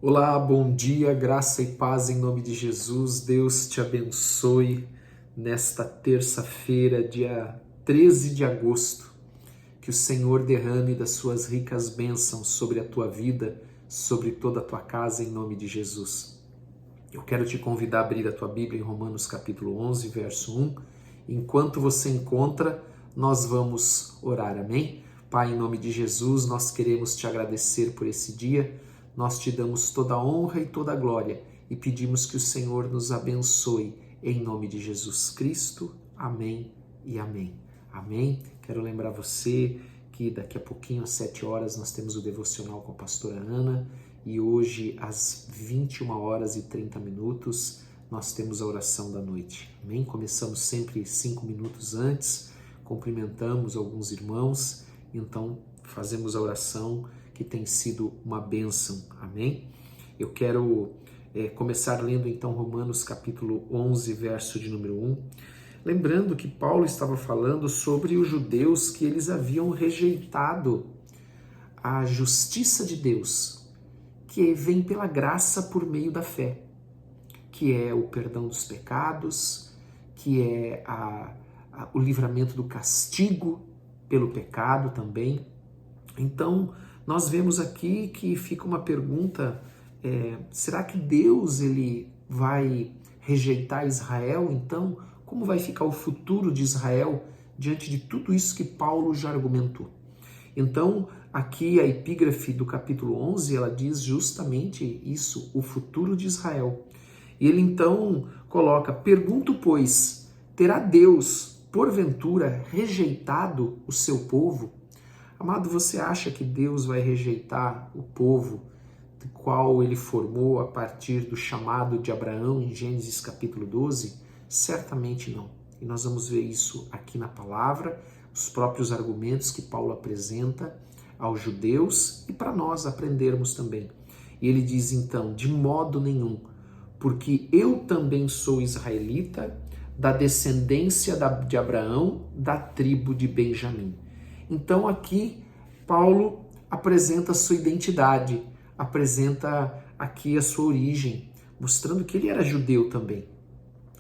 Olá, bom dia, graça e paz em nome de Jesus. Deus te abençoe nesta terça-feira, dia 13 de agosto. Que o Senhor derrame das suas ricas bênçãos sobre a tua vida, sobre toda a tua casa, em nome de Jesus. Eu quero te convidar a abrir a tua Bíblia em Romanos capítulo 11, verso 1. Enquanto você encontra, nós vamos orar, amém? Pai, em nome de Jesus, nós queremos te agradecer por esse dia. Nós te damos toda a honra e toda a glória e pedimos que o Senhor nos abençoe em nome de Jesus Cristo. Amém e amém. Amém? Quero lembrar você que daqui a pouquinho, às 7 horas, nós temos o devocional com a pastora Ana e hoje, às 21h30, nós temos a oração da noite. Amém? Começamos sempre 5 minutos antes, cumprimentamos alguns irmãos, então fazemos a oração que tem sido uma bênção, amém? Eu quero começar lendo então Romanos capítulo 11, verso de número 1, lembrando que Paulo estava falando sobre os judeus que eles haviam rejeitado a justiça de Deus, que vem pela graça por meio da fé, que é o perdão dos pecados, que é o livramento do castigo pelo pecado também. Então, nós vemos aqui que fica uma pergunta, será que Deus ele vai rejeitar Israel? Então, como vai ficar o futuro de Israel diante de tudo isso que Paulo já argumentou? Então, aqui a epígrafe do capítulo 11, ela diz justamente isso, o futuro de Israel. E ele então coloca, pergunto, pois, terá Deus, porventura, rejeitado o seu povo? Amado, você acha que Deus vai rejeitar o povo do qual ele formou a partir do chamado de Abraão em Gênesis capítulo 12? Certamente não. E nós vamos ver isso aqui na palavra, os próprios argumentos que Paulo apresenta aos judeus e para nós aprendermos também. E ele diz então, de modo nenhum, porque eu também sou israelita, da descendência de Abraão, da tribo de Benjamim. Então aqui Paulo apresenta a sua identidade, apresenta aqui a sua origem, mostrando que ele era judeu também,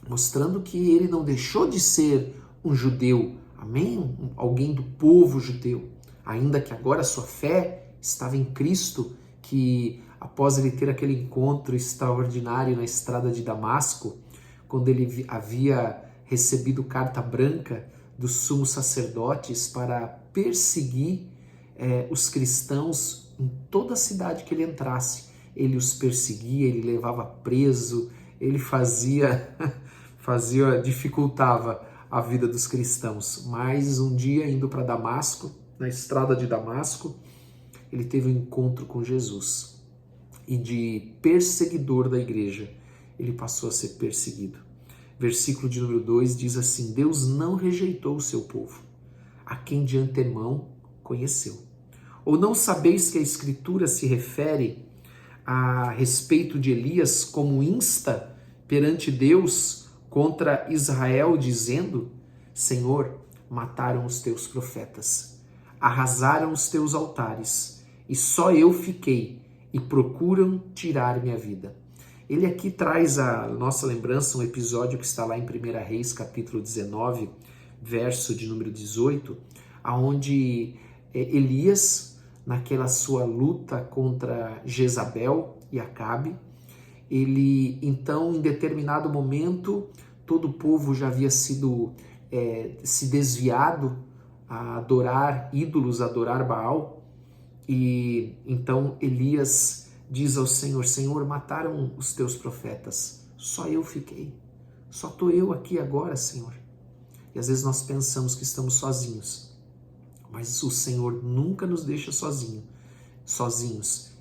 mostrando que ele não deixou de ser um judeu, amém? Alguém do povo judeu, ainda que agora a sua fé estava em Cristo, que após ele ter aquele encontro extraordinário na estrada de Damasco, quando ele havia recebido carta branca dos sumos sacerdotes para perseguir os cristãos em toda a cidade que ele entrasse. Ele os perseguia, ele levava preso, ele dificultava a vida dos cristãos. Mas um dia, indo para Damasco, na estrada de Damasco, ele teve um encontro com Jesus. E de perseguidor da igreja, ele passou a ser perseguido. Versículo de número 2 diz assim, Deus não rejeitou o seu povo, a quem de antemão conheceu. Ou não sabeis que a Escritura se refere a respeito de Elias como insta perante Deus contra Israel, dizendo, Senhor, mataram os teus profetas, arrasaram os teus altares, e só eu fiquei, e procuram tirar minha vida. Ele aqui traz à nossa lembrança um episódio que está lá em 1 Reis, capítulo 19, verso de número 18, onde Elias, naquela sua luta contra Jezabel e Acabe, ele então, em determinado momento, todo o povo já havia sido se desviado a adorar ídolos, a adorar Baal, e então Elias diz ao Senhor, Senhor, mataram os teus profetas, só eu fiquei, só estou eu aqui agora, Senhor. E às vezes nós pensamos que estamos sozinhos, mas o Senhor nunca nos deixa sozinhos.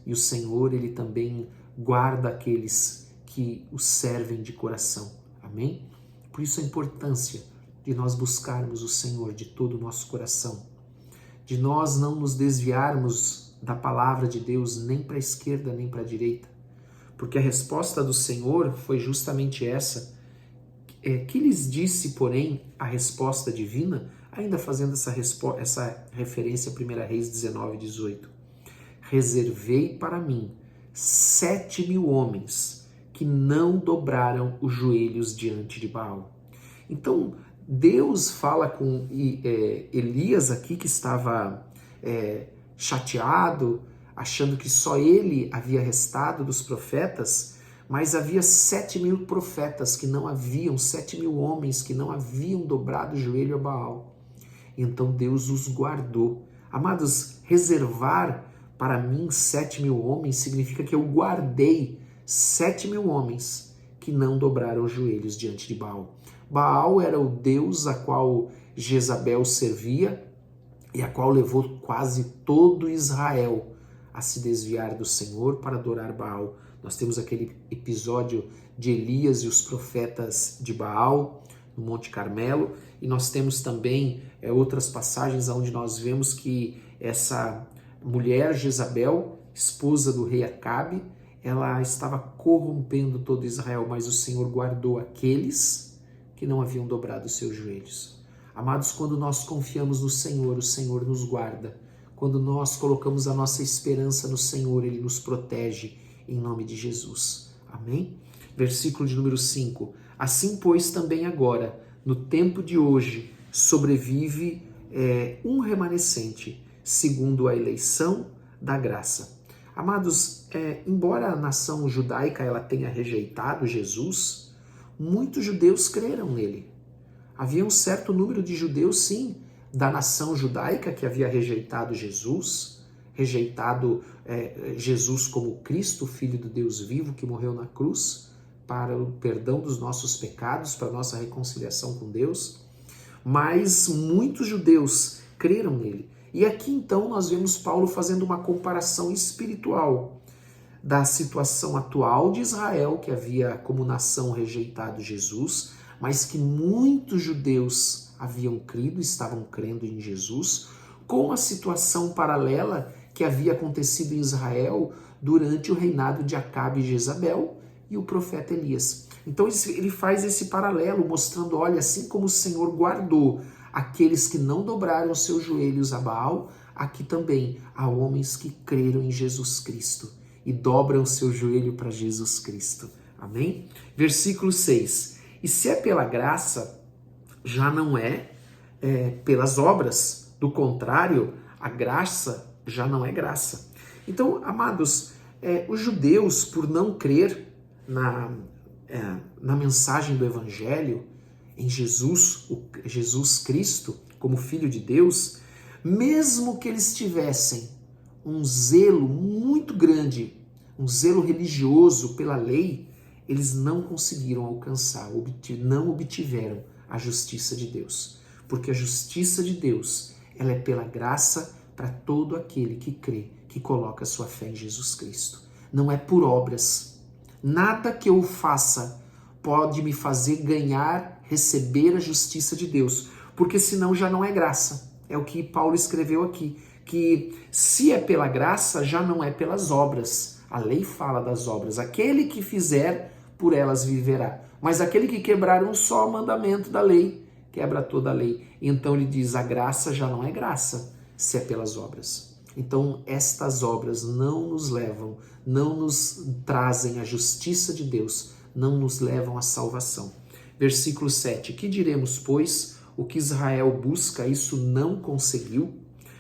E o Senhor, ele também guarda aqueles que o servem de coração. Amém? Por isso a importância de nós buscarmos o Senhor de todo o nosso coração, de nós não nos desviarmos da palavra de Deus nem para a esquerda nem para a direita, porque a resposta do Senhor foi justamente essa. Que lhes disse, porém, a resposta divina, ainda fazendo essa referência a 1 Reis 19, 18. Reservei para mim 7.000 homens que não dobraram os joelhos diante de Baal. Então, Deus fala com Elias aqui, que estava chateado, achando que só ele havia restado dos profetas, mas havia 7.000 profetas que não haviam, 7.000 homens que não haviam dobrado o joelho a Baal. Então Deus os guardou. Amados, reservar para mim 7.000 homens significa que eu guardei 7.000 homens que não dobraram os joelhos diante de Baal. Baal era o deus a qual Jezabel servia e a qual levou quase todo Israel a se desviar do Senhor para adorar Baal. Nós temos aquele episódio de Elias e os profetas de Baal no Monte Carmelo, e nós temos também outras passagens onde nós vemos que essa mulher Jezabel, esposa do rei Acabe, ela estava corrompendo todo Israel, mas o Senhor guardou aqueles que não haviam dobrado os seus joelhos. Amados, quando nós confiamos no Senhor, o Senhor nos guarda. Quando nós colocamos a nossa esperança no Senhor, Ele nos protege em nome de Jesus. Amém? Versículo de número 5. Assim, pois, também agora, no tempo de hoje, sobrevive um remanescente, segundo a eleição da graça. Amados, embora a nação judaica ela tenha rejeitado Jesus, muitos judeus creram nele. Havia um certo número de judeus, sim, da nação judaica que havia rejeitado Jesus, Jesus como Cristo, Filho do Deus vivo, que morreu na cruz para o perdão dos nossos pecados, para a nossa reconciliação com Deus. Mas muitos judeus creram nele. E aqui então nós vemos Paulo fazendo uma comparação espiritual da situação atual de Israel, que havia como nação rejeitado Jesus, mas que muitos judeus haviam crido, estavam crendo em Jesus, com a situação paralela que havia acontecido em Israel durante o reinado de Acabe e Jezabel e o profeta Elias. Então ele faz esse paralelo, mostrando, olha, assim como o Senhor guardou aqueles que não dobraram seus joelhos a Baal, aqui também há homens que creram em Jesus Cristo e dobram seu joelho para Jesus Cristo. Amém? Versículo 6. E se é pela graça, já não é pelas obras. Do contrário, a graça já não é graça. Então, amados, os judeus, por não crer na mensagem do Evangelho, em Jesus Cristo, como Filho de Deus, mesmo que eles tivessem um zelo muito grande, um zelo religioso pela lei, eles não conseguiram alcançar, não obtiveram a justiça de Deus. Porque a justiça de Deus, ela é pela graça para todo aquele que crê, que coloca sua fé em Jesus Cristo. Não é por obras. Nada que eu faça pode me fazer ganhar, receber a justiça de Deus, porque senão já não é graça. É o que Paulo escreveu aqui, que se é pela graça, já não é pelas obras. A lei fala das obras. Aquele que fizer, por elas viverá. Mas aquele que quebrar um só mandamento da lei, quebra toda a lei. Então ele diz, a graça já não é graça, se é pelas obras. Então estas obras não nos levam, não nos trazem a justiça de Deus, não nos levam à salvação. Versículo 7. Que diremos, pois? O que Israel busca, isso não conseguiu,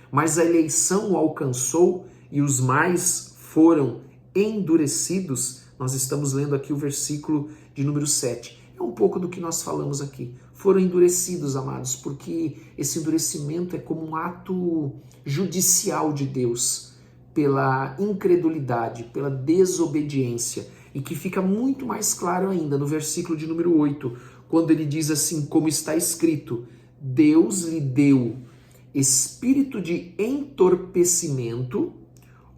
mas a eleição o alcançou e os mais foram endurecidos. Nós estamos lendo aqui o versículo de número 7. É um pouco do que nós falamos aqui. Foram endurecidos, amados, porque esse endurecimento é como um ato judicial de Deus pela incredulidade, pela desobediência, e que fica muito mais claro ainda no versículo de número 8, quando ele diz assim, como está escrito, Deus lhe deu espírito de entorpecimento,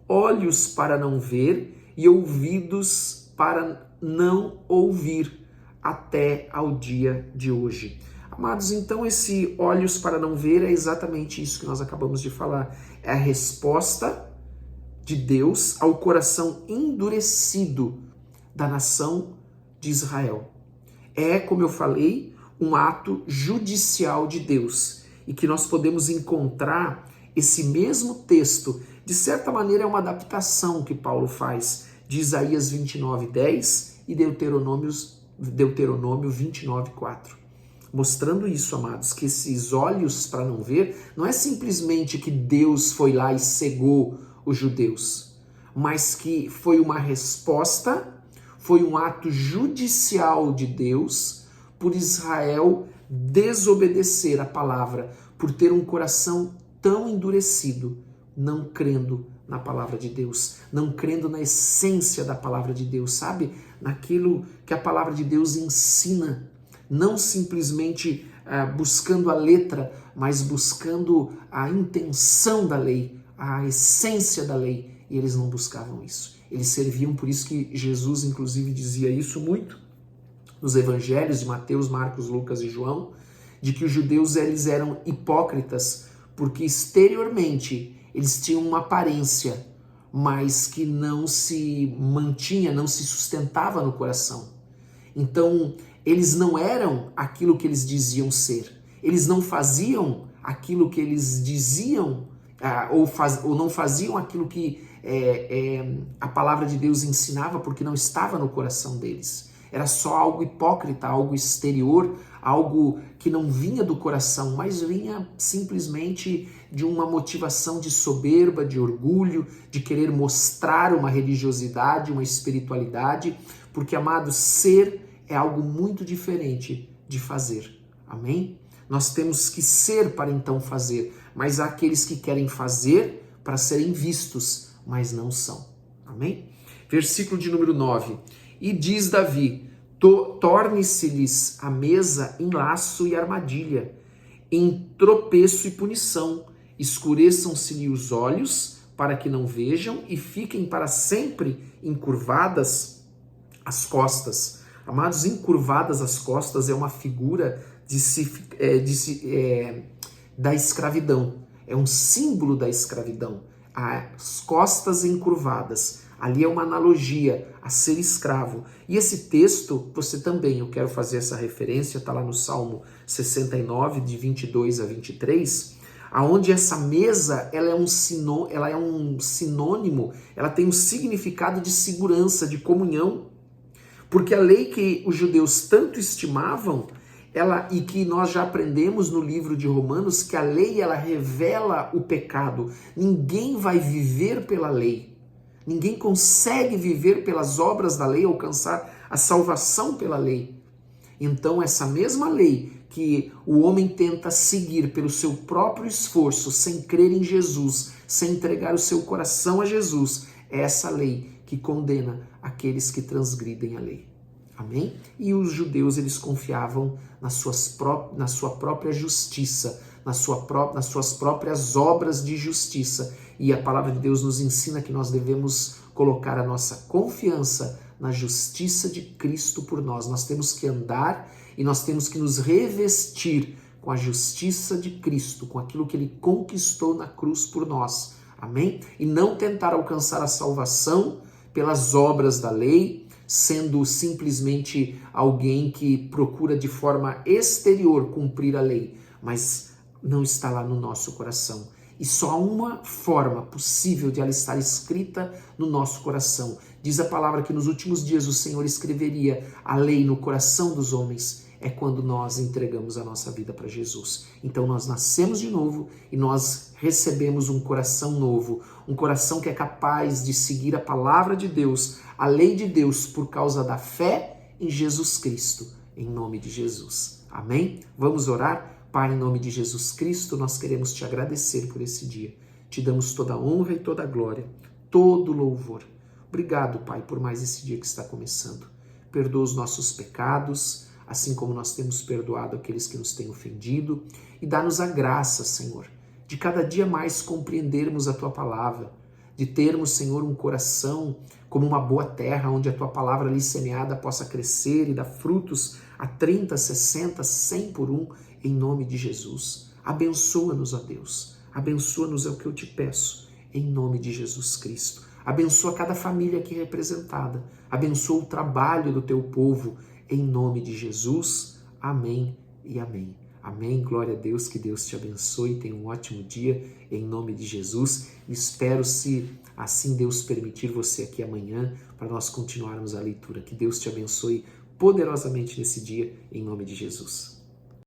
olhos para não ver e ouvidos para não ouvir, até ao dia de hoje. Amados, então esse olhos para não ver é exatamente isso que nós acabamos de falar. É a resposta de Deus ao coração endurecido da nação de Israel. É, como eu falei, um ato judicial de Deus, e que nós podemos encontrar esse mesmo texto. De certa maneira é uma adaptação que Paulo faz de Isaías 29:10 e Deuteronômio 29:4. Mostrando isso, amados, que esses olhos para não ver, não é simplesmente que Deus foi lá e cegou os judeus, mas que foi uma resposta, foi um ato judicial de Deus por Israel desobedecer a palavra, por ter um coração tão endurecido, não crendo na palavra de Deus, não crendo na essência da palavra de Deus, sabe? Naquilo que a palavra de Deus ensina, não simplesmente buscando a letra, mas buscando a intenção da lei, a essência da lei, e eles não buscavam isso. Eles serviam, por isso que Jesus inclusive dizia isso muito nos evangelhos de Mateus, Marcos, Lucas e João, de que os judeus eles eram hipócritas, porque exteriormente eles tinham uma aparência, mas que não se mantinha, não se sustentava no coração. Então, eles não eram aquilo que eles diziam ser. Eles não faziam aquilo que eles diziam, ou não faziam aquilo que a palavra de Deus ensinava, porque não estava no coração deles. Era só algo hipócrita, algo exterior, algo que não vinha do coração, mas vinha simplesmente de uma motivação de soberba, de orgulho, de querer mostrar uma religiosidade, uma espiritualidade, porque, amados, ser é algo muito diferente de fazer. Amém? Nós temos que ser para então fazer, mas há aqueles que querem fazer para serem vistos, mas não são. Amém? Versículo de número 9. E diz Davi: torne-se-lhes a mesa em laço e armadilha, em tropeço e punição, escureçam-se-lhe os olhos para que não vejam e fiquem para sempre encurvadas as costas. Amados, encurvadas as costas é uma figura da escravidão, é um símbolo da escravidão, as costas encurvadas. Ali é uma analogia a ser escravo. E esse texto, você também, eu quero fazer essa referência, está lá no Salmo 69, de 22 a 23, aonde essa mesa ela é um sinônimo, ela tem um significado de segurança, de comunhão, porque a lei que os judeus tanto estimavam, e que nós já aprendemos no livro de Romanos, que a lei ela revela o pecado. Ninguém vai viver pela lei. Ninguém consegue viver pelas obras da lei, alcançar a salvação pela lei. Então, essa mesma lei que o homem tenta seguir pelo seu próprio esforço, sem crer em Jesus, sem entregar o seu coração a Jesus, é essa lei que condena aqueles que transgridem a lei. Amém? E os judeus, eles confiavam na sua própria justiça, nas suas próprias obras de justiça. E a palavra de Deus nos ensina que nós devemos colocar a nossa confiança na justiça de Cristo por nós. Nós temos que andar e nós temos que nos revestir com a justiça de Cristo, com aquilo que Ele conquistou na cruz por nós. Amém? E não tentar alcançar a salvação pelas obras da lei, sendo simplesmente alguém que procura de forma exterior cumprir a lei, mas não está lá no nosso coração. E só há uma forma possível de ela estar escrita no nosso coração. Diz a palavra que nos últimos dias o Senhor escreveria a lei no coração dos homens. É quando nós entregamos a nossa vida para Jesus. Então nós nascemos de novo e nós recebemos um coração novo, um coração que é capaz de seguir a palavra de Deus, a lei de Deus, por causa da fé em Jesus Cristo, em nome de Jesus. Amém? Vamos orar? Pai, em nome de Jesus Cristo, nós queremos te agradecer por esse dia. Te damos toda a honra e toda a glória, todo o louvor. Obrigado, Pai, por mais esse dia que está começando. Perdoa os nossos pecados, assim como nós temos perdoado aqueles que nos têm ofendido, e dá-nos a graça, Senhor, de cada dia mais compreendermos a Tua palavra, de termos, Senhor, um coração como uma boa terra, onde a Tua palavra ali semeada possa crescer e dar frutos a 30, 60, 100 por um, em nome de Jesus. Abençoa-nos, ó Deus. Abençoa-nos é o que eu te peço, em nome de Jesus Cristo. Abençoa cada família aqui representada. Abençoa o trabalho do Teu povo, em nome de Jesus. Amém e amém. Amém? Glória a Deus, que Deus te abençoe, tenha um ótimo dia, em nome de Jesus. Espero, se assim Deus permitir, você aqui amanhã, para nós continuarmos a leitura. Que Deus te abençoe poderosamente nesse dia, em nome de Jesus.